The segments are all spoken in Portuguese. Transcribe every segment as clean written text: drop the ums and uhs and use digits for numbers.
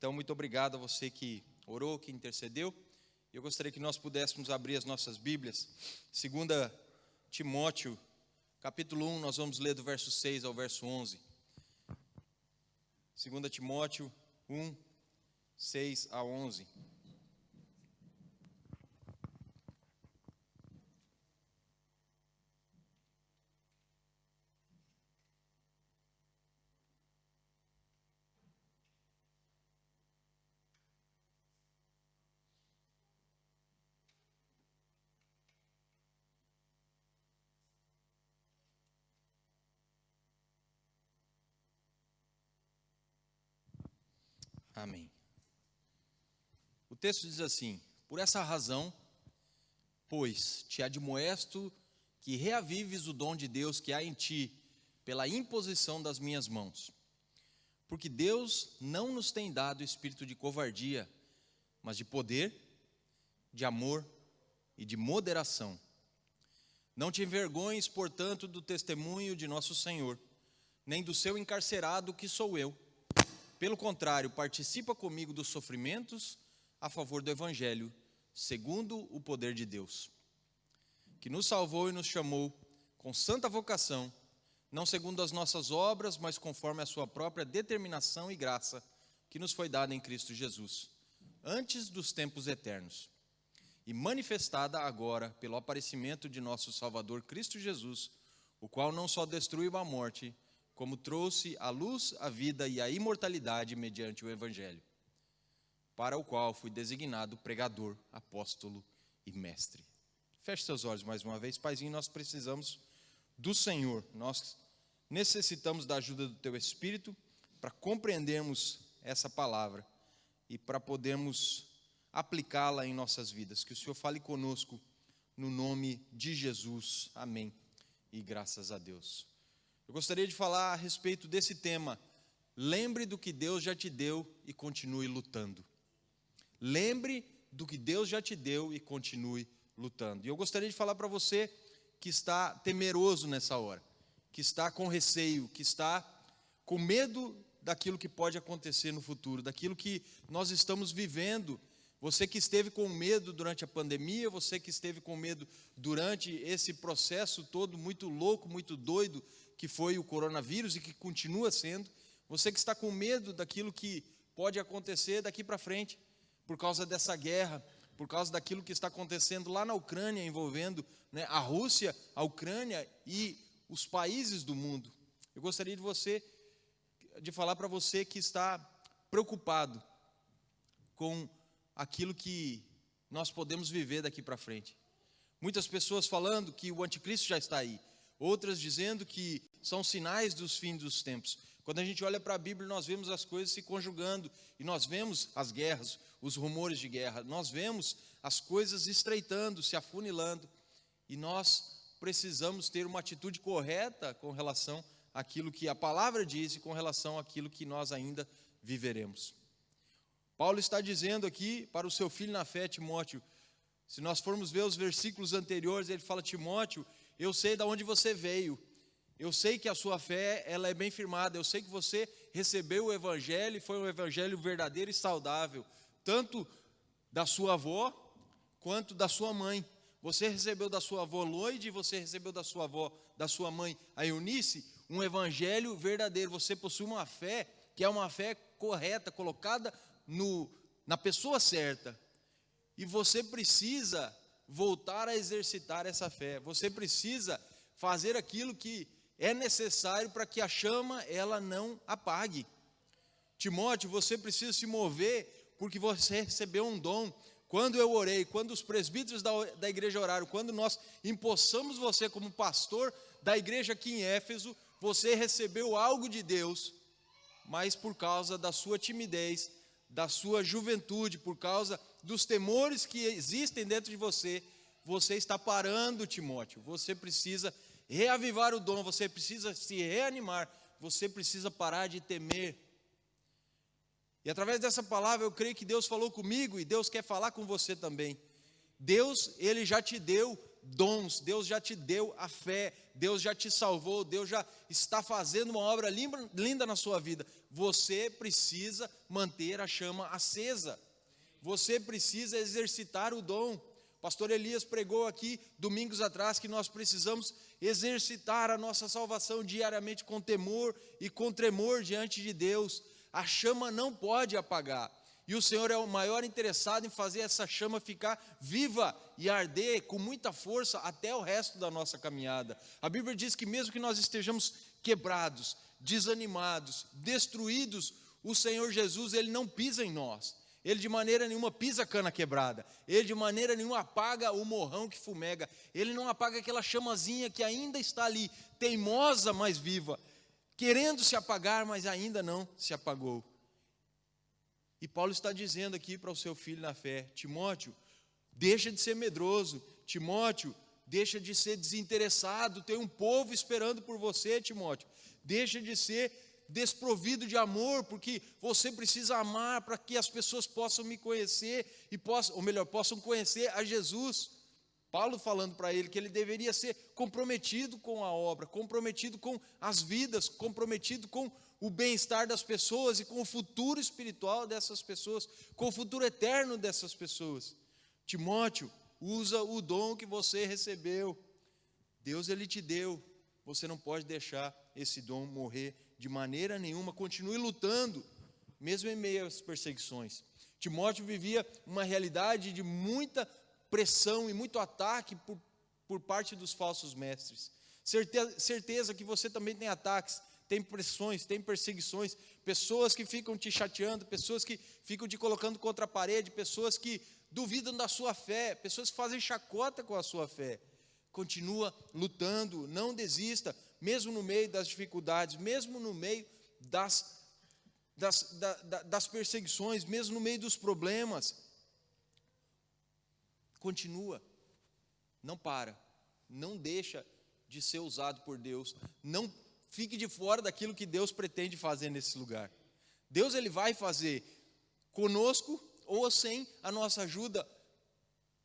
Então, muito obrigado a você que orou, que intercedeu. Eu gostaria que nós pudéssemos abrir as nossas Bíblias. 2 Timóteo, capítulo 1, nós vamos ler do verso 6 ao verso 11. 2 Timóteo 1, 6 a 11. Amém. O texto diz assim: por essa razão, pois, te admoesto que reavives o dom de Deus que há em ti, pela imposição das minhas mãos. Porque Deus não nos tem dado espírito de covardia, mas de poder, de amor e de moderação. Não te envergonhes, portanto, do testemunho de nosso Senhor, nem do seu encarcerado, que sou eu. Pelo contrário, participa comigo dos sofrimentos a favor do Evangelho, segundo o poder de Deus, que nos salvou e nos chamou com santa vocação, não segundo as nossas obras, mas conforme a sua própria determinação e graça, que nos foi dada em Cristo Jesus, antes dos tempos eternos, e manifestada agora pelo aparecimento de nosso Salvador Cristo Jesus, o qual não só destruiu a morte, como trouxe à luz a vida e a imortalidade mediante o Evangelho, para o qual fui designado pregador, apóstolo e mestre. Feche seus olhos mais uma vez. Paizinho, nós precisamos do Senhor, nós necessitamos da ajuda do Teu Espírito para compreendermos essa palavra e para podermos aplicá-la em nossas vidas. Que o Senhor fale conosco no nome de Jesus. Amém. E graças a Deus. Eu gostaria de falar a respeito desse tema. Lembre do que Deus já te deu e continue lutando. Lembre do que Deus já te deu e continue lutando. E eu gostaria de falar para você que está temeroso nessa hora, que está com receio, que está com medo daquilo que pode acontecer no futuro, daquilo que nós estamos vivendo. Você que esteve com medo durante a pandemia, você que esteve com medo durante esse processo todo muito louco, muito doido, que foi o coronavírus e que continua sendo, você que está com medo daquilo que pode acontecer daqui para frente, por causa dessa guerra, por causa daquilo que está acontecendo lá na Ucrânia, envolvendo, a Rússia, a Ucrânia e os países do mundo. Eu gostaria de falar para você que está preocupado com aquilo que nós podemos viver daqui para frente. Muitas pessoas falando que o anticristo já está aí, outras dizendo que são sinais dos fins dos tempos. Quando a gente olha para a Bíblia, nós vemos as coisas se conjugando, e nós vemos as guerras, os rumores de guerra, nós vemos as coisas estreitando, se afunilando, e nós precisamos ter uma atitude correta com relação àquilo que a palavra diz e com relação àquilo que nós ainda viveremos. Paulo está dizendo aqui para o seu filho na fé, Timóteo, se nós formos ver os versículos anteriores, ele fala: Timóteo, eu sei de onde você veio, eu sei que a sua fé ela é bem firmada, eu sei que você recebeu o Evangelho e foi um Evangelho verdadeiro e saudável, tanto da sua avó quanto da sua mãe. Você recebeu da sua avó Loide, você recebeu da sua mãe a Eunice, um Evangelho verdadeiro. Você possui uma fé que é uma fé correta, colocada na pessoa certa, e você precisa voltar a exercitar essa fé, você precisa fazer aquilo que é necessário para que a chama ela não apague. Timóteo, você precisa se mover porque você recebeu um dom. Quando eu orei, quando os presbíteros da igreja oraram, quando nós empossamos você como pastor da igreja aqui em Éfeso, você recebeu algo de Deus, mas por causa da sua timidez, da sua juventude, por causa dos temores que existem dentro de você, você está parando, Timóteo. Você precisa reavivar o dom, você precisa se reanimar, você precisa parar de temer. E através dessa palavra eu creio que Deus falou comigo e Deus quer falar com você também. Deus, Ele já te deu dons, Deus já te deu a fé, Deus já te salvou, Deus já está fazendo uma obra linda na sua vida. Você precisa manter a chama acesa, você precisa exercitar o dom. Pastor Elias pregou aqui domingos atrás que nós precisamos exercitar a nossa salvação diariamente com temor e com tremor diante de Deus. A chama não pode apagar. E o Senhor é o maior interessado em fazer essa chama ficar viva e arder com muita força até o resto da nossa caminhada. A Bíblia diz que mesmo que nós estejamos quebrados, desanimados, destruídos, o Senhor Jesus, Ele não pisa em nós. Ele de maneira nenhuma pisa a cana quebrada. Ele de maneira nenhuma apaga o morrão que fumega. Ele não apaga aquela chamazinha que ainda está ali, teimosa, mas viva, querendo se apagar, mas ainda não se apagou. E Paulo está dizendo aqui para o seu filho na fé: Timóteo, deixa de ser medroso. Timóteo, deixa de ser desinteressado. Tem um povo esperando por você, Timóteo. Deixa de ser desprovido de amor, porque você precisa amar para que as pessoas possam me conhecer e possam conhecer a Jesus. Paulo falando para ele que ele deveria ser comprometido com a obra, comprometido com as vidas, comprometido com o bem-estar das pessoas e com o futuro espiritual dessas pessoas, com o futuro eterno dessas pessoas. Timóteo, usa o dom que você recebeu. Deus, Ele te deu. Você não pode deixar esse dom morrer de maneira nenhuma. Continue lutando, mesmo em meio às perseguições. Timóteo vivia uma realidade de muita pressão e muito ataque por parte dos falsos mestres. Certeza que você também tem ataques, tem pressões, tem perseguições, pessoas que ficam te chateando, pessoas que ficam te colocando contra a parede, pessoas que duvidam da sua fé, pessoas que fazem chacota com a sua fé. Continua lutando, não desista, mesmo no meio das dificuldades, mesmo no meio das perseguições, mesmo no meio dos problemas. Continua, não para, não deixa de ser usado por Deus, não fique de fora daquilo que Deus pretende fazer nesse lugar. Deus, Ele vai fazer conosco ou sem a nossa ajuda.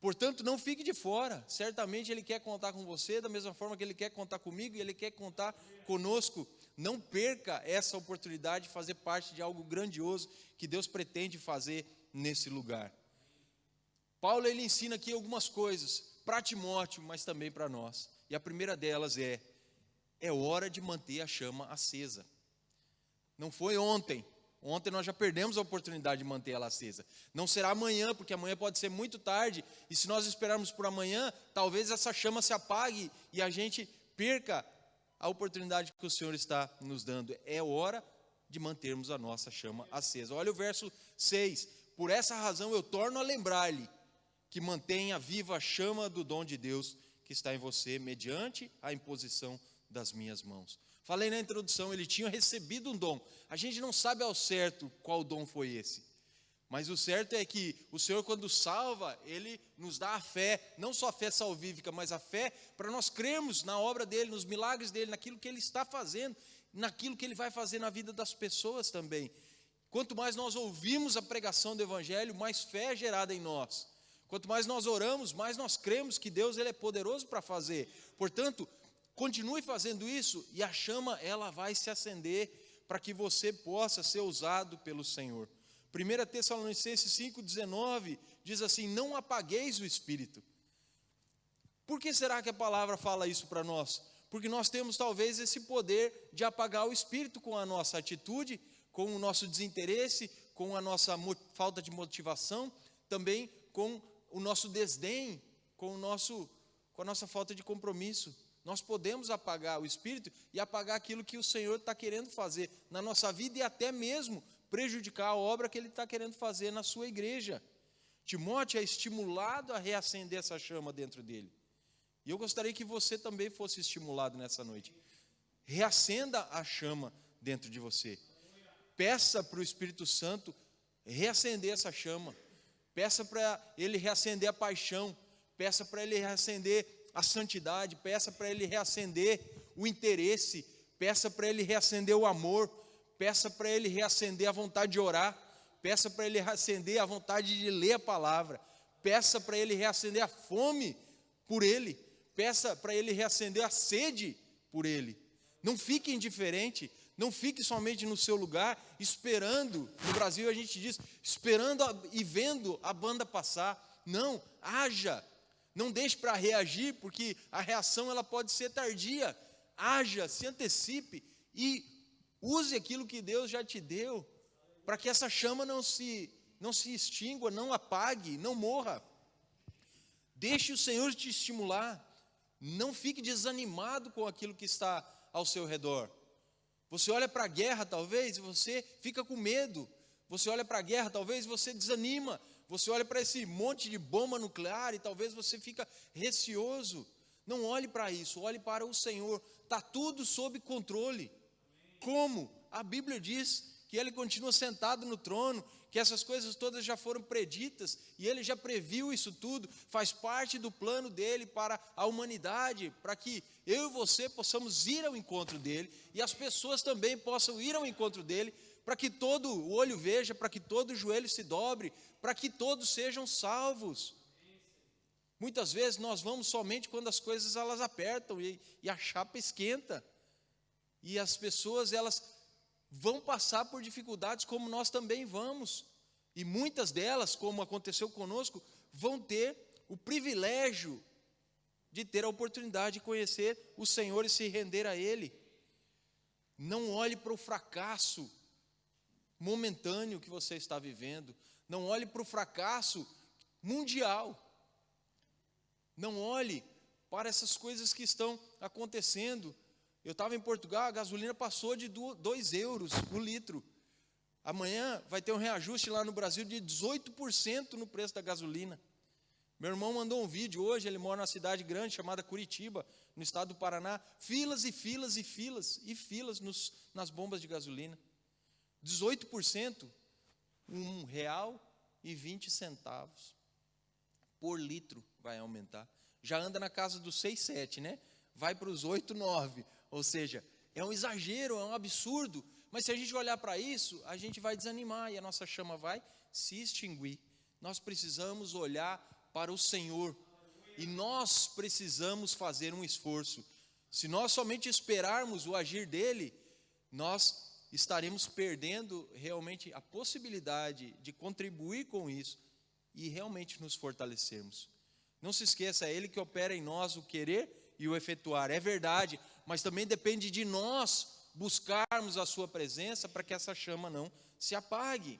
Portanto, não fique de fora. Certamente Ele quer contar com você da mesma forma que Ele quer contar comigo e Ele quer contar conosco. Não perca essa oportunidade de fazer parte de algo grandioso que Deus pretende fazer nesse lugar. Paulo, ele ensina aqui algumas coisas para Timóteo, mas também para nós. E a primeira delas é hora de manter a chama acesa. Não foi ontem. Ontem nós já perdemos a oportunidade de manter ela acesa. Não será amanhã, porque amanhã pode ser muito tarde. E se nós esperarmos por amanhã, talvez essa chama se apague e a gente perca a oportunidade que o Senhor está nos dando. É hora de mantermos a nossa chama acesa. Olha o verso 6. Por essa razão eu torno a lembrar-lhe que mantenha viva a chama do dom de Deus que está em você, mediante a imposição das minhas mãos. Falei na introdução, ele tinha recebido um dom. A gente não sabe ao certo qual dom foi esse. Mas o certo é que o Senhor, quando salva, Ele nos dá a fé, não só a fé salvífica, mas a fé para nós crermos na obra dEle, nos milagres dEle, naquilo que Ele está fazendo, naquilo que Ele vai fazer na vida das pessoas também. Quanto mais nós ouvimos a pregação do Evangelho, mais fé é gerada em nós. Quanto mais nós oramos, mais nós cremos que Deus, Ele é poderoso para fazer. Portanto, continue fazendo isso e a chama, ela vai se acender para que você possa ser usado pelo Senhor. 1 Tessalonicenses 5,19 diz assim: não apagueis o Espírito. Por que será que a palavra fala isso para nós? Porque nós temos talvez esse poder de apagar o Espírito com a nossa atitude, com o nosso desinteresse, com a nossa falta de motivação, também com o nosso desdém, com a nossa falta de compromisso. Nós podemos apagar o Espírito e apagar aquilo que o Senhor está querendo fazer na nossa vida e até mesmo prejudicar a obra que Ele está querendo fazer na sua igreja. Timóteo é estimulado a reacender essa chama dentro dele. E eu gostaria que você também fosse estimulado nessa noite. Reacenda a chama dentro de você. Peça para o Espírito Santo reacender essa chama. Peça para Ele reacender a paixão. Peça para Ele reacender a santidade. Peça para Ele reacender o interesse. Peça para Ele reacender o amor. Peça para Ele reacender a vontade de orar. Peça para Ele reacender a vontade de ler a palavra. Peça para Ele reacender a fome por Ele. Peça para Ele reacender a sede por Ele. Não fique indiferente, não fique somente no seu lugar, esperando. No Brasil a gente diz, esperando e vendo a banda passar. Não, haja. Não deixe para reagir, porque a reação ela pode ser tardia. Haja, se antecipe e use aquilo que Deus já te deu, para que essa chama não se extingua, não apague, não morra. Deixe o Senhor te estimular. Não fique desanimado com aquilo que está ao seu redor. Você olha para a guerra, talvez, e você fica com medo. Você olha para a guerra, talvez, e você desanima. Você olha para esse monte de bomba nuclear e talvez você fica receoso. Não olhe para isso, olhe para o Senhor. Está tudo sob controle. Como? A Bíblia diz que Ele continua sentado no trono, que essas coisas todas já foram preditas, e Ele já previu isso tudo, faz parte do plano dEle para a humanidade, para que eu e você possamos ir ao encontro dEle, e as pessoas também possam ir ao encontro dEle, para que todo o olho veja, para que todo o joelho se dobre, para que todos sejam salvos. Muitas vezes nós vamos somente quando as coisas elas apertam e a chapa esquenta, e as pessoas elas vão passar por dificuldades como nós também vamos, e muitas delas, como aconteceu conosco, vão ter o privilégio de ter a oportunidade de conhecer o Senhor e se render a Ele. Não olhe para o fracasso momentâneo que você está vivendo, não olhe para o fracasso mundial, não olhe para essas coisas que estão acontecendo. Eu estava em Portugal, a gasolina passou de 2 euros o litro. Amanhã vai ter um reajuste lá no Brasil de 18% no preço da gasolina. Meu irmão mandou um vídeo hoje, ele mora numa cidade grande chamada Curitiba, no estado do Paraná. Filas e filas e filas e filas nas bombas de gasolina. 18%, R$1,20 por litro vai aumentar. Já anda na casa dos 6, 7, né? Vai para os 8, 9. Ou seja, é um exagero, é um absurdo. Mas se a gente olhar para isso, a gente vai desanimar e a nossa chama vai se extinguir. Nós precisamos olhar para o Senhor. E nós precisamos fazer um esforço. Se nós somente esperarmos o agir dEle, nós estaremos perdendo realmente a possibilidade de contribuir com isso e realmente nos fortalecermos. Não se esqueça, é Ele que opera em nós o querer e o efetuar. É verdade, mas também depende de nós buscarmos a sua presença para que essa chama não se apague.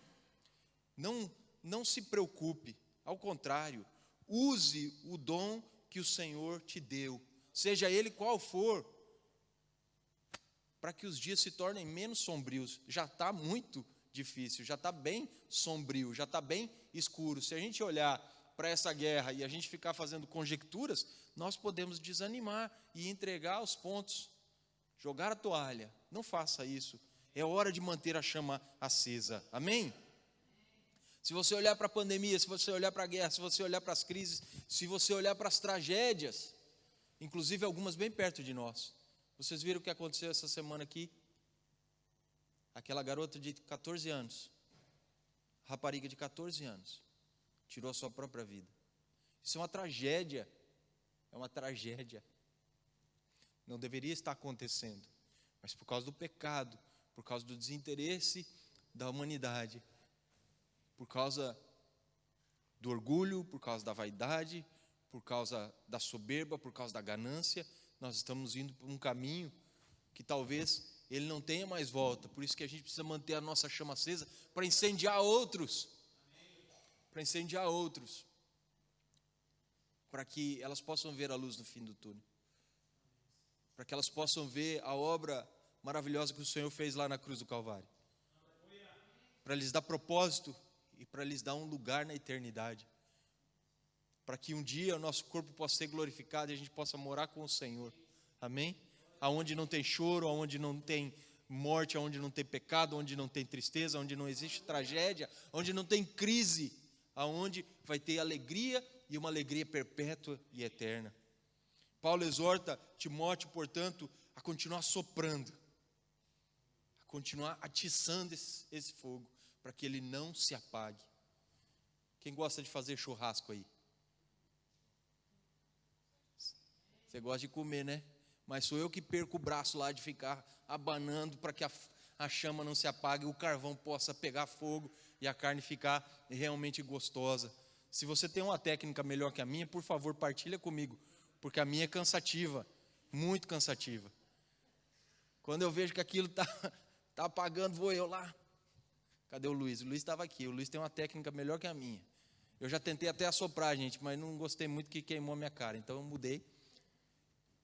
Não se preocupe, ao contrário, use o dom que o Senhor te deu, seja ele qual for, para que os dias se tornem menos sombrios. Já está muito difícil, já está bem sombrio, já está bem escuro. Se a gente olhar para essa guerra e a gente ficar fazendo conjecturas, nós podemos desanimar e entregar os pontos, jogar a toalha. Não faça isso, é hora de manter a chama acesa, amém? Se você olhar para a pandemia, se você olhar para a guerra, se você olhar para as crises, se você olhar para as tragédias, inclusive algumas bem perto de nós, vocês viram o que aconteceu essa semana aqui? Aquela garota de 14 anos, rapariga de 14 anos, tirou a sua própria vida. Isso é uma tragédia, não deveria estar acontecendo, mas por causa do pecado, por causa do desinteresse da humanidade, por causa do orgulho, por causa da vaidade, por causa da soberba, por causa da ganância, nós estamos indo por um caminho que talvez ele não tenha mais volta. Por isso que a gente precisa manter a nossa chama acesa para incendiar outros, para que elas possam ver a luz no fim do túnel, para que elas possam ver a obra maravilhosa que o Senhor fez lá na cruz do Calvário, para lhes dar propósito e para lhes dar um lugar na eternidade, para que um dia o nosso corpo possa ser glorificado e a gente possa morar com o Senhor, amém? Aonde não tem choro, aonde não tem morte, aonde não tem pecado, onde não tem tristeza, onde não existe tragédia, onde não tem crise, aonde vai ter alegria e uma alegria perpétua e eterna. Paulo exorta Timóteo, portanto, a continuar soprando, a continuar atiçando esse fogo, para que ele não se apague. Quem gosta de fazer churrasco aí? Você gosta de comer, né? Mas sou eu que perco o braço lá de ficar abanando para que a chama não se apague, o carvão possa pegar fogo e a carne ficar realmente gostosa. Se você tem uma técnica melhor que a minha, por favor, partilha comigo, porque a minha é cansativa, muito cansativa. Quando eu vejo que aquilo tá apagando, vou eu lá. Cadê o Luiz? O Luiz estava aqui. O Luiz tem uma técnica melhor que a minha. Eu já tentei até assoprar, gente, mas não gostei muito que queimou a minha cara, então eu mudei.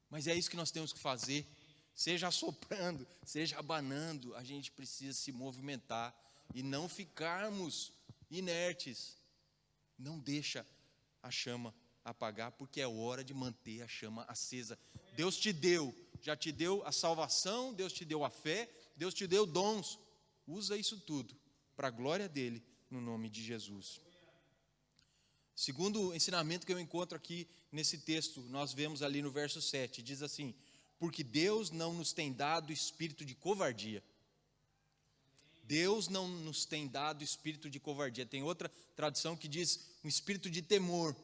Mas é isso que nós temos que fazer. Seja assoprando, seja abanando, a gente precisa se movimentar e não ficarmos inertes. Não deixa a chama apagar, porque é hora de manter a chama acesa. Deus já te deu a salvação, Deus te deu a fé, Deus te deu dons. Usa isso tudo para a glória dele, no nome de Jesus. Segundo ensinamento que eu encontro aqui nesse texto, nós vemos ali no verso 7, diz assim: porque Deus não nos tem dado espírito de covardia. Deus não nos tem dado espírito de covardia. Tem outra tradução que diz um espírito de temor.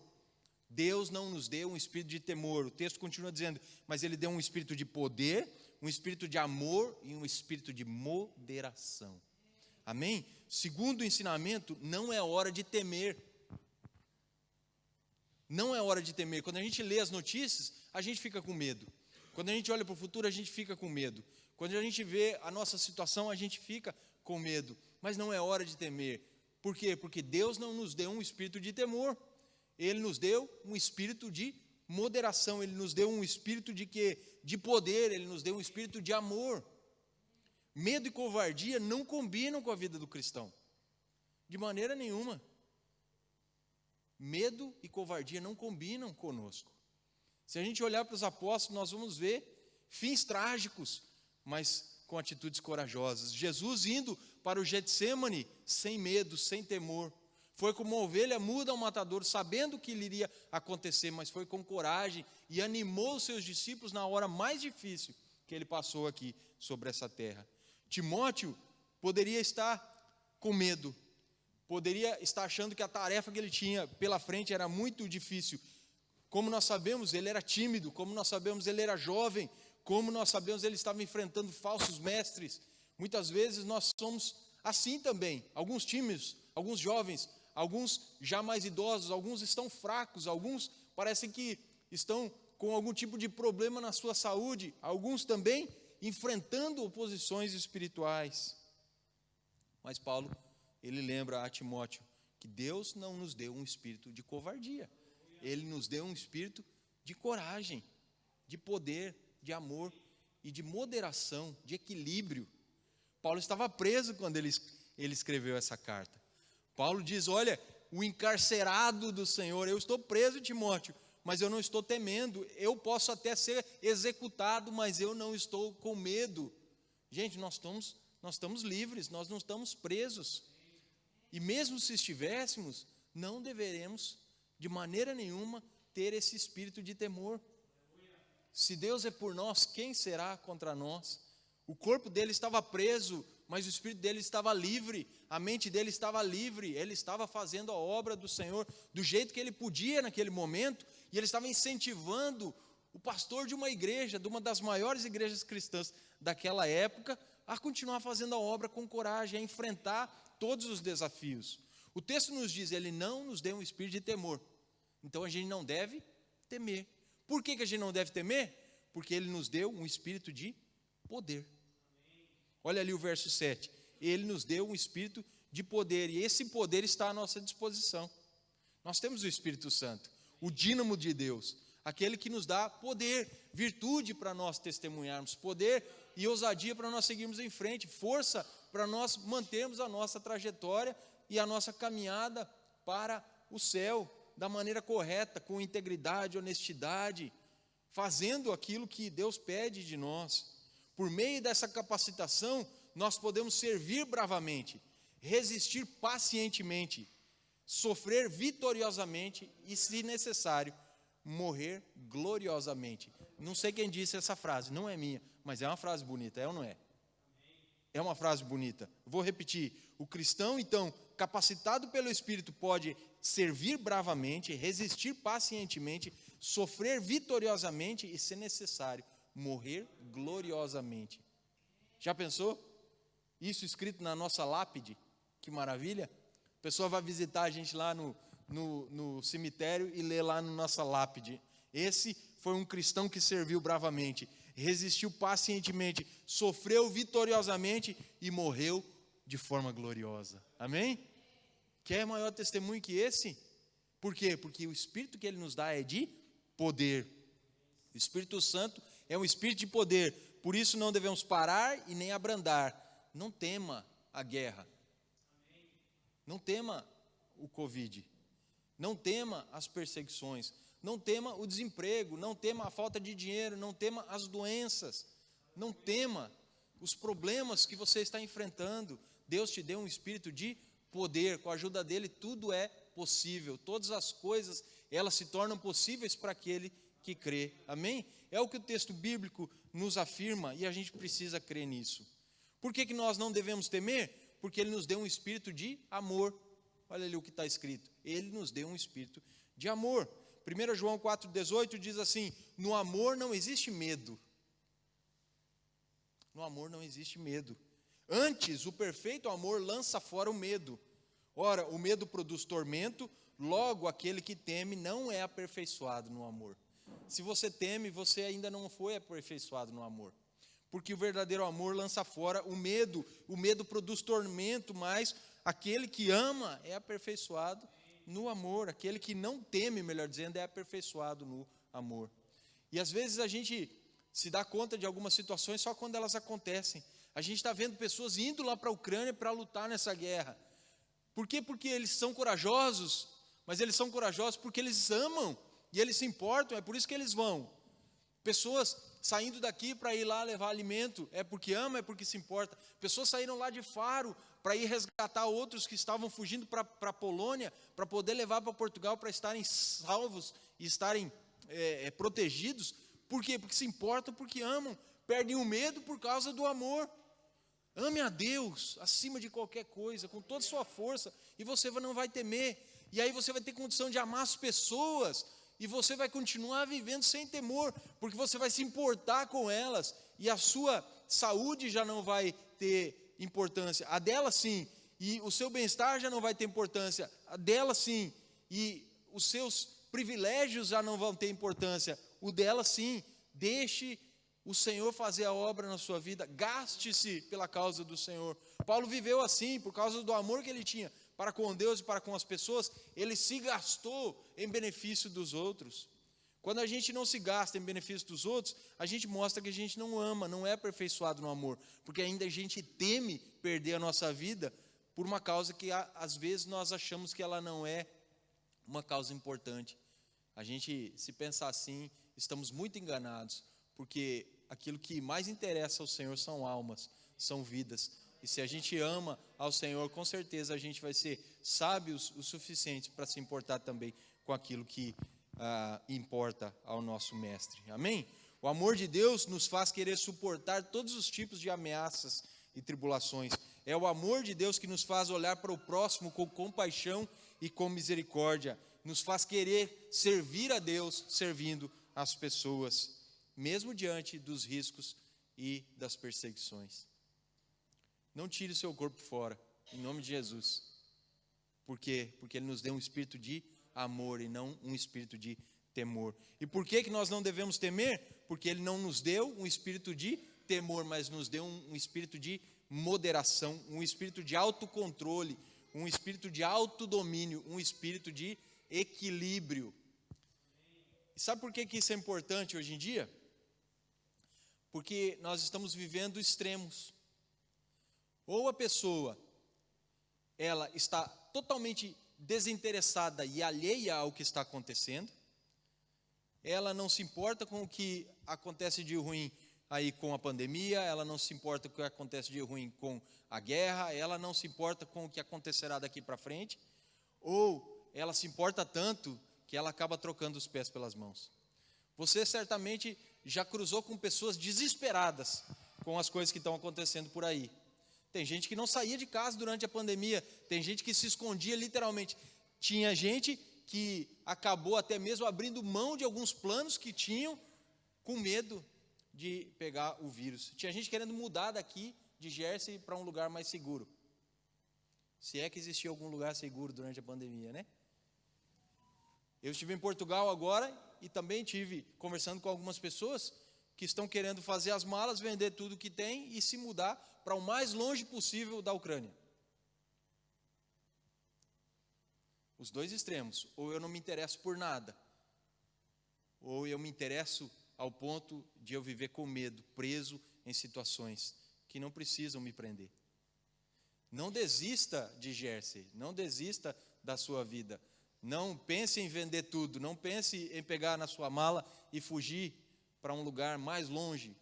Deus não nos deu um espírito de temor. O texto continua dizendo, mas Ele deu um espírito de poder, um espírito de amor e um espírito de moderação. Amém? Segundo o ensinamento, não é hora de temer. Não é hora de temer. Quando a gente lê as notícias, a gente fica com medo. Quando a gente olha para o futuro, a gente fica com medo. Quando a gente vê a nossa situação, a gente fica com medo. Mas não é hora de temer. Por quê? Porque Deus não nos deu um espírito de temor. Ele nos deu um espírito de moderação. Ele nos deu um espírito de quê? De poder. Ele nos deu um espírito de amor. Medo e covardia não combinam com a vida do cristão. De maneira nenhuma. Medo e covardia não combinam conosco. Se a gente olhar para os apóstolos, nós vamos ver fins trágicos, mas com atitudes corajosas. Jesus indo para o Getsêmani sem medo, sem temor. Foi como uma ovelha muda ao matadouro, sabendo o que lhe iria acontecer, mas foi com coragem e animou os seus discípulos na hora mais difícil que ele passou aqui sobre essa terra. Timóteo poderia estar com medo, poderia estar achando que a tarefa que ele tinha pela frente era muito difícil. Como nós sabemos, ele era tímido, como nós sabemos, ele era jovem, como nós sabemos, ele estava enfrentando falsos mestres. Muitas vezes nós somos assim também, alguns tímidos, alguns jovens, alguns já mais idosos, alguns estão fracos, alguns parecem que estão com algum tipo de problema na sua saúde, alguns também enfrentando oposições espirituais. Mas Paulo, ele lembra a Timóteo que Deus não nos deu um espírito de covardia. Ele nos deu um espírito de coragem, de poder, de amor e de moderação, de equilíbrio. Paulo estava preso quando ele escreveu essa carta. Paulo diz, olha, o encarcerado do Senhor, eu estou preso, Timóteo, mas eu não estou temendo, eu posso até ser executado, mas eu não estou com medo. Gente, nós estamos livres, nós não estamos presos. E mesmo se estivéssemos, não deveremos, de maneira nenhuma, ter esse espírito de temor. Se Deus é por nós, quem será contra nós? O corpo dele estava preso, mas o espírito dele estava livre, a mente dele estava livre, ele estava fazendo a obra do Senhor do jeito que ele podia naquele momento, e ele estava incentivando o pastor de uma igreja, de uma das maiores igrejas cristãs daquela época, a continuar fazendo a obra com coragem, a enfrentar todos os desafios. O texto nos diz, ele não nos deu um espírito de temor, então a gente não deve temer. Por que a gente não deve temer? Porque ele nos deu um espírito de poder. Olha ali o verso 7, ele nos deu um espírito de poder, e esse poder está à nossa disposição. Nós temos o Espírito Santo, o dínamo de Deus, aquele que nos dá poder, virtude para nós testemunharmos, poder e ousadia para nós seguirmos em frente, força para nós mantermos a nossa trajetória e a nossa caminhada para o céu, da maneira correta, com integridade, honestidade, fazendo aquilo que Deus pede de nós. Por meio dessa capacitação, nós podemos servir bravamente, resistir pacientemente, sofrer vitoriosamente e, se necessário, morrer gloriosamente. Não sei quem disse essa frase, não é minha, mas é uma frase bonita, é ou não é? É uma frase bonita. Vou repetir. O cristão, então, capacitado pelo Espírito, pode servir bravamente, resistir pacientemente, sofrer vitoriosamente e, se necessário, morrer gloriosamente. Já pensou? Isso escrito na nossa lápide? Que maravilha! A pessoa vai visitar a gente lá no cemitério e lê lá na nossa lápide: esse foi um cristão que serviu bravamente, resistiu pacientemente, sofreu vitoriosamente e morreu de forma gloriosa. Amém? Quer maior testemunho que esse? Por quê? Porque o Espírito que Ele nos dá é de poder. O Espírito Santo é um Espírito de poder. Por isso não devemos parar e nem abrandar. Não tema a guerra. Não tema o Covid. Não tema as perseguições. Não tema o desemprego. Não tema a falta de dinheiro. Não tema as doenças. Não tema os problemas que você está enfrentando. Deus te deu um espírito de poder. Com a ajuda dele, tudo é possível. Todas as coisas, elas se tornam possíveis para aquele que crê. Amém? É o que o texto bíblico nos afirma e a gente precisa crer nisso. Por que nós não devemos temer? Porque Ele nos deu um espírito de amor. Olha ali o que está escrito. Ele nos deu um espírito de amor. 1 João 4,18 diz assim: no amor não existe medo. No amor não existe medo. Antes, o perfeito amor lança fora o medo. Ora, o medo produz tormento, logo aquele que teme não é aperfeiçoado no amor. Se você teme, você ainda não foi aperfeiçoado no amor. Porque o verdadeiro amor lança fora o medo produz tormento, mas aquele que ama é aperfeiçoado no amor. Aquele que não teme, melhor dizendo, é aperfeiçoado no amor. E às vezes a gente se dá conta de algumas situações só quando elas acontecem. A gente está vendo pessoas indo lá para a Ucrânia para lutar nessa guerra. Por quê? Porque eles são corajosos, mas eles são corajosos porque eles amam e eles se importam, é por isso que eles vão. Pessoas saindo daqui para ir lá levar alimento, é porque ama, é porque se importa. Pessoas saíram lá de Faro para ir resgatar outros que estavam fugindo para a Polônia, para poder levar para Portugal, para estarem salvos e estarem protegidos. Por quê? Porque se importam, porque amam. Perdem o medo por causa do amor. Ame a Deus acima de qualquer coisa, com toda a sua força, e você não vai temer. E aí você vai ter condição de amar as pessoas, e você vai continuar vivendo sem temor, porque você vai se importar com elas, e a sua saúde já não vai ter importância, a dela sim, e o seu bem-estar já não vai ter importância, a dela sim, e os seus privilégios já não vão ter importância, o dela sim. Deixe o Senhor fazer a obra na sua vida, gaste-se pela causa do Senhor. Paulo viveu assim, por causa do amor que ele tinha para com Deus e para com as pessoas, ele se gastou em benefício dos outros. Quando a gente não se gasta em benefício dos outros, a gente mostra que a gente não ama, não é aperfeiçoado no amor, porque ainda a gente teme perder a nossa vida por uma causa que às vezes nós achamos que ela não é uma causa importante. A gente, se pensar assim, estamos muito enganados, porque aquilo que mais interessa ao Senhor são almas, são vidas. E se a gente ama ao Senhor, com certeza a gente vai ser sábios o suficiente para se importar também com aquilo que importa ao nosso Mestre. Amém? O amor de Deus nos faz querer suportar todos os tipos de ameaças e tribulações. É o amor de Deus que nos faz olhar para o próximo com compaixão e com misericórdia. Nos faz querer servir a Deus servindo as pessoas, mesmo diante dos riscos e das perseguições. Não tire o seu corpo fora, em nome de Jesus. Por quê? Porque Ele nos deu um espírito de amor e não um espírito de temor. E por que nós não devemos temer? Porque Ele não nos deu um espírito de temor, mas nos deu um espírito de moderação, um espírito de autocontrole, um espírito de autodomínio, um espírito de equilíbrio. E sabe por que isso é importante hoje em dia? Porque nós estamos vivendo extremos. Ou a pessoa, ela está totalmente desinteressada e alheia ao que está acontecendo, ela não se importa com o que acontece de ruim aí com a pandemia, ela não se importa com o que acontece de ruim com a guerra, ela não se importa com o que acontecerá daqui para frente, ou ela se importa tanto que ela acaba trocando os pés pelas mãos. Você certamente já cruzou com pessoas desesperadas com as coisas que estão acontecendo por aí. Tem gente que não saía de casa durante a pandemia, tem gente que se escondia literalmente. Tinha gente que acabou até mesmo abrindo mão de alguns planos que tinham, com medo de pegar o vírus. Tinha gente querendo mudar daqui de Jersey para um lugar mais seguro. Se é que existia algum lugar seguro durante a pandemia, né? Eu estive em Portugal agora e também estive conversando com algumas pessoas que estão querendo fazer as malas, vender tudo que tem e se mudar para o mais longe possível da Ucrânia. Os dois extremos. Ou eu não me interesso por nada, ou eu me interesso ao ponto de eu viver com medo, preso em situações que não precisam me prender. Não desista de Jersey, não desista da sua vida. Não pense em vender tudo, não pense em pegar na sua mala e fugir para um lugar mais longe.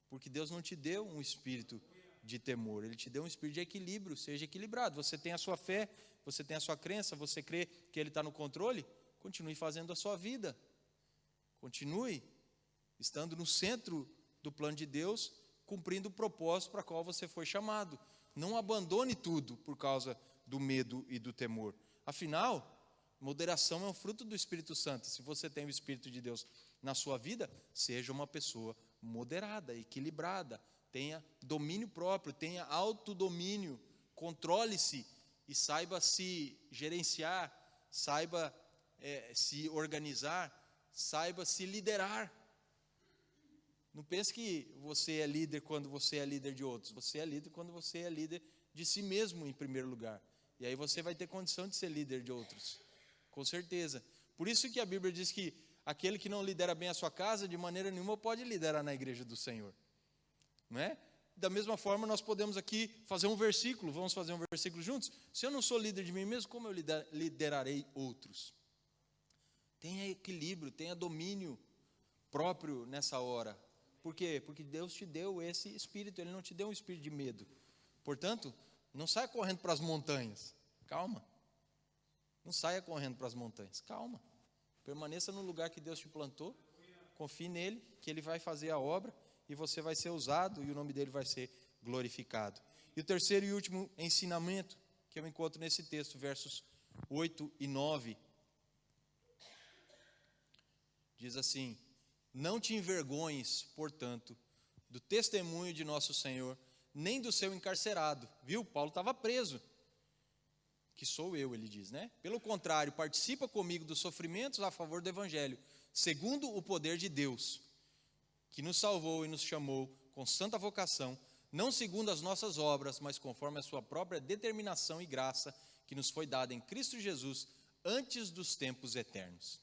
Porque Deus não te deu um espírito de temor, Ele te deu um espírito de equilíbrio, seja equilibrado. Você tem a sua fé, você tem a sua crença, você crê que Ele está no controle, continue fazendo a sua vida. Continue estando no centro do plano de Deus, cumprindo o propósito para o qual você foi chamado. Não abandone tudo por causa do medo e do temor. Afinal, moderação é um fruto do Espírito Santo. Se você tem o Espírito de Deus na sua vida, seja uma pessoa moderada, equilibrada, tenha domínio próprio, tenha autodomínio, controle-se e saiba se gerenciar, saiba se organizar, saiba se liderar. Não pense que você é líder quando você é líder de outros. Você é líder quando você é líder de si mesmo em primeiro lugar. E aí você vai ter condição de ser líder de outros, com certeza. Por isso que a Bíblia diz que aquele que não lidera bem a sua casa, de maneira nenhuma pode liderar na igreja do Senhor. Não é? Da mesma forma, nós podemos aqui fazer um versículo, vamos fazer um versículo juntos? Se eu não sou líder de mim mesmo, como eu liderarei outros? Tenha equilíbrio, tenha domínio próprio nessa hora. Por quê? Porque Deus te deu esse espírito, Ele não te deu um espírito de medo. Portanto, não saia correndo para as montanhas, calma. Não saia correndo para as montanhas, calma. Permaneça no lugar que Deus te plantou, confie nele, que Ele vai fazer a obra e você vai ser usado e o nome dele vai ser glorificado. E o terceiro e último ensinamento que eu encontro nesse texto, versos 8 e 9, diz assim: não te envergonhes, portanto, do testemunho de nosso Senhor, nem do seu encarcerado. Viu? Paulo estava preso. Que sou eu, ele diz, né? Pelo contrário, participa comigo dos sofrimentos a favor do Evangelho, segundo o poder de Deus, que nos salvou e nos chamou com santa vocação, não segundo as nossas obras, mas conforme a sua própria determinação e graça, que nos foi dada em Cristo Jesus, antes dos tempos eternos.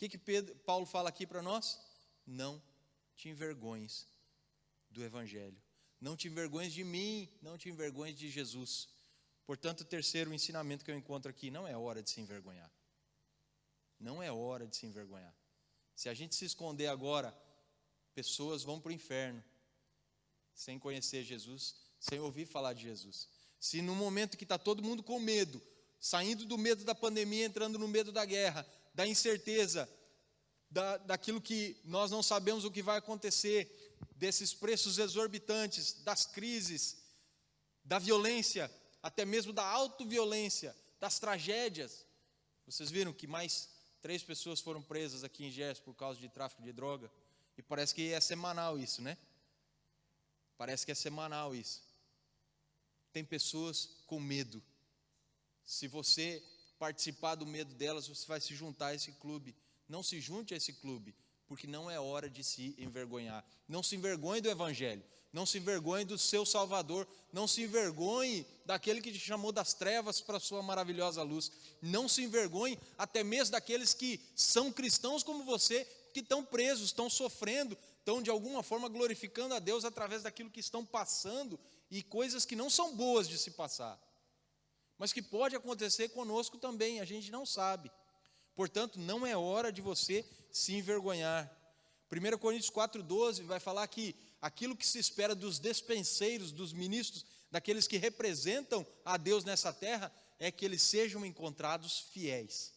O que Paulo fala aqui para nós? Não te envergonhes do Evangelho. Não te envergonhes de mim, não te envergonhes de Jesus. Portanto, o terceiro ensinamento que eu encontro aqui, não é hora de se envergonhar. Não é hora de se envergonhar. Se a gente se esconder agora, pessoas vão para o inferno, sem conhecer Jesus, sem ouvir falar de Jesus. Se no momento que está todo mundo com medo, saindo do medo da pandemia, entrando no medo da guerra, da incerteza, daquilo que nós não sabemos o que vai acontecer, desses preços exorbitantes, das crises, da violência, até mesmo da autoviolência, das tragédias. Vocês viram que mais 3 pessoas foram presas aqui em Jersey por causa de tráfico de droga? E parece que é semanal isso, né? Parece que é semanal isso. Tem pessoas com medo. Se você participar do medo delas, você vai se juntar a esse clube. Não se junte a esse clube, porque não é hora de se envergonhar. Não se envergonhe do Evangelho. Não se envergonhe do seu Salvador. Não se envergonhe daquele que te chamou das trevas para a sua maravilhosa luz. Não se envergonhe até mesmo daqueles que são cristãos como você, que estão presos, estão sofrendo, estão de alguma forma glorificando a Deus através daquilo que estão passando e coisas que não são boas de se passar, mas que pode acontecer conosco também, a gente não sabe. Portanto, não é hora de você se envergonhar. 1 Coríntios 4,12 vai falar que aquilo que se espera dos despenseiros, dos ministros, daqueles que representam a Deus nessa terra, é que eles sejam encontrados fiéis.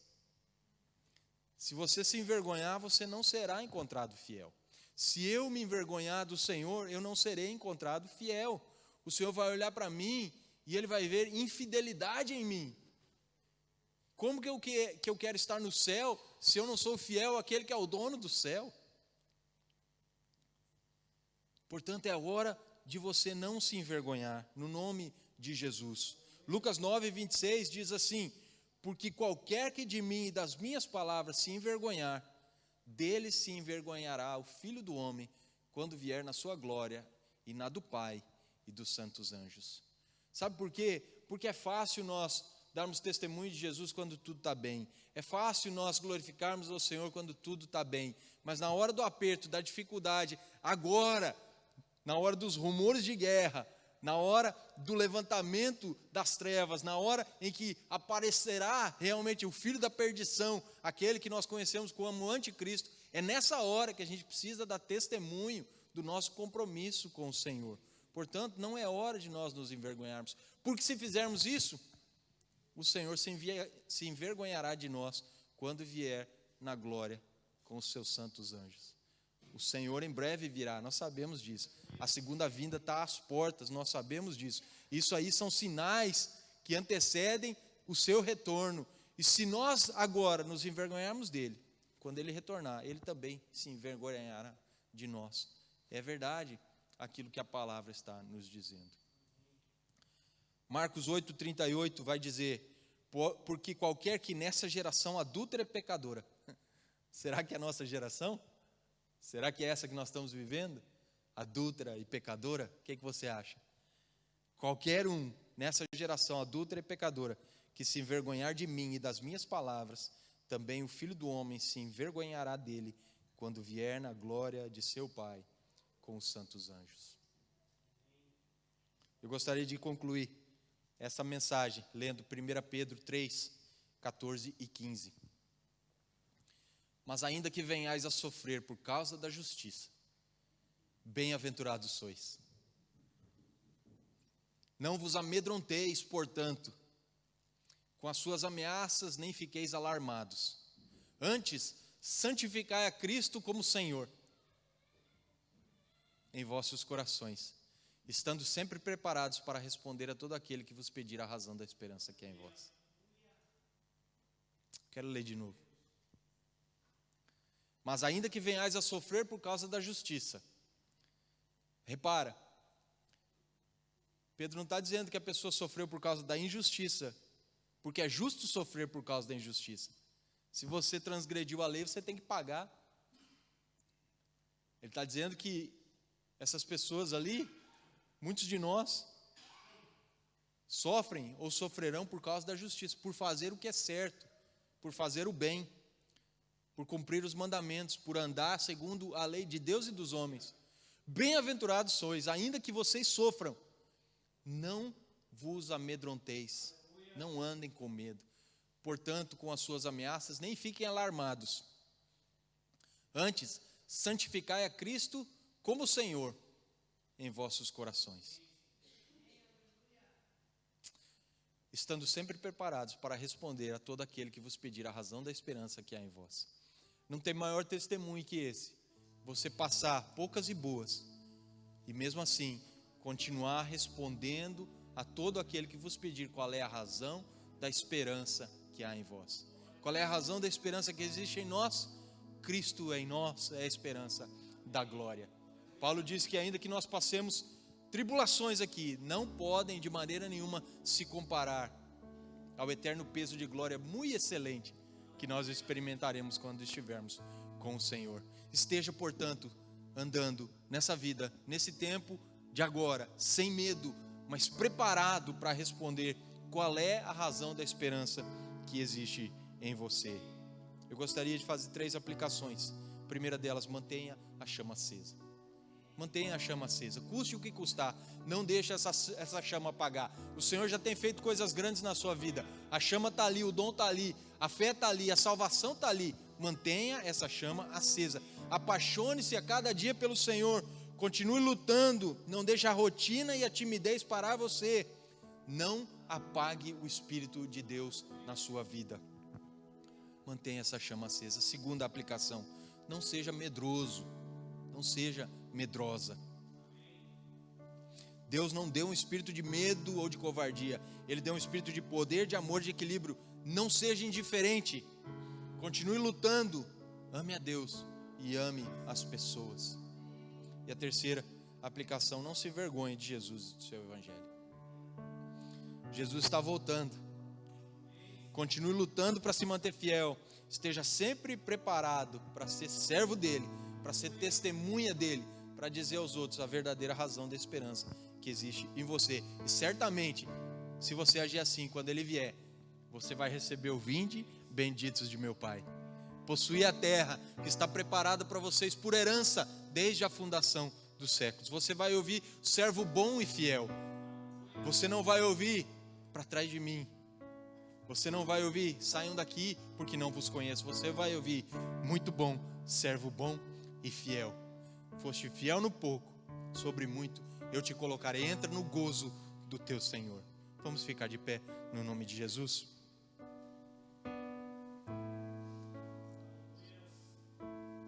Se você se envergonhar, você não será encontrado fiel. Se eu me envergonhar do Senhor, eu não serei encontrado fiel. O Senhor vai olhar para mim e Ele vai ver infidelidade em mim. Como que eu quero estar no céu se eu não sou fiel àquele que é o dono do céu? Portanto, é a hora de você não se envergonhar, no nome de Jesus. Lucas 9:26 diz assim: porque qualquer que de mim e das minhas palavras se envergonhar, dele se envergonhará o Filho do Homem, quando vier na sua glória e na do Pai e dos santos anjos. Sabe por quê? Porque é fácil nós darmos testemunho de Jesus quando tudo está bem. É fácil nós glorificarmos ao Senhor quando tudo está bem. Mas na hora do aperto, da dificuldade, agora, na hora dos rumores de guerra, na hora do levantamento das trevas, na hora em que aparecerá realmente o filho da perdição, aquele que nós conhecemos como anticristo, é nessa hora que a gente precisa dar testemunho do nosso compromisso com o Senhor. Portanto, não é hora de nós nos envergonharmos, porque se fizermos isso, o Senhor se envergonhará de nós quando vier na glória com os seus santos anjos. O Senhor em breve virá, nós sabemos disso. A segunda vinda está às portas, nós sabemos disso. Isso aí são sinais que antecedem o seu retorno. E se nós agora nos envergonharmos dele, quando ele retornar, ele também se envergonhará de nós. É verdade aquilo que a palavra está nos dizendo. Marcos 8:38 vai dizer: porque qualquer que nessa geração adúltera é pecadora. Será que é a nossa geração? Será que é essa que nós estamos vivendo? Adúltera e pecadora? O que você acha? Qualquer um nessa geração adúltera e pecadora que se envergonhar de mim e das minhas palavras, também o Filho do Homem se envergonhará dele quando vier na glória de seu Pai com os santos anjos. Eu gostaria de concluir essa mensagem lendo 1 Pedro 3, 14 e 15. Mas ainda que venhais a sofrer por causa da justiça, bem-aventurados sois. Não vos amedronteis, portanto, com as suas ameaças, nem fiqueis alarmados. Antes, santificai a Cristo como Senhor em vossos corações, estando sempre preparados para responder a todo aquele que vos pedir a razão da esperança que é em vós. Quero ler de novo. Mas ainda que venhais a sofrer por causa da justiça. Repara, Pedro não está dizendo que a pessoa sofreu por causa da injustiça, porque é justo sofrer por causa da injustiça. Se você transgrediu a lei, você tem que pagar. Ele está dizendo que essas pessoas ali, muitos de nós, sofrem ou sofrerão por causa da justiça, por fazer o que é certo, por fazer o bem, por cumprir os mandamentos, por andar segundo a lei de Deus e dos homens. Bem-aventurados sois, ainda que vocês sofram, não vos amedronteis, não andem com medo. Portanto, com as suas ameaças, nem fiquem alarmados. Antes, santificai a Cristo como Senhor em vossos corações, estando sempre preparados para responder a todo aquele que vos pedir a razão da esperança que há em vós. Não tem maior testemunho que esse, você passar poucas e boas, e mesmo assim, continuar respondendo a todo aquele que vos pedir qual é a razão da esperança que há em vós. Qual é a razão da esperança que existe em nós? Cristo em nós é a esperança da glória. Paulo diz que ainda que nós passemos tribulações aqui, não podem de maneira nenhuma se comparar ao eterno peso de glória muito excelente que nós experimentaremos quando estivermos com o Senhor. Esteja, portanto, andando nessa vida, nesse tempo de agora, sem medo, mas preparado para responder qual é a razão da esperança que existe em você. Eu gostaria de fazer 3 aplicações. A primeira delas, mantenha a chama acesa. Mantenha a chama acesa, custe o que custar, não deixe essa chama apagar. O Senhor já tem feito coisas grandes na sua vida, a chama está ali, o dom está ali, a fé está ali, a salvação está ali. Mantenha essa chama acesa, apaixone-se a cada dia pelo Senhor, continue lutando, não deixe a rotina e a timidez parar você. Não apague o Espírito de Deus na sua vida. Mantenha essa chama acesa. Segunda aplicação, não seja medroso, não seja medrosa. Deus não deu um espírito de medo ou de covardia. Ele deu um espírito de poder, de amor, de equilíbrio. Não seja indiferente. Continue lutando. Ame a Deus e ame as pessoas. E a terceira aplicação: não se envergonhe de Jesus e do seu evangelho. Jesus está voltando. Continue lutando para se manter fiel. Esteja sempre preparado para ser servo dele, para ser testemunha dele, para dizer aos outros a verdadeira razão da esperança que existe em você. E certamente, se você agir assim, quando ele vier, você vai receber o vinde, benditos de meu Pai. Possuir a terra que está preparada para vocês por herança desde a fundação dos séculos. Você vai ouvir servo bom e fiel. Você não vai ouvir para trás de mim. Você não vai ouvir saiam daqui porque não vos conheço. Você vai ouvir muito bom, servo bom e fiel. Foste fiel no pouco, sobre muito eu te colocarei. Entra no gozo do teu Senhor. Vamos ficar de pé no nome de Jesus.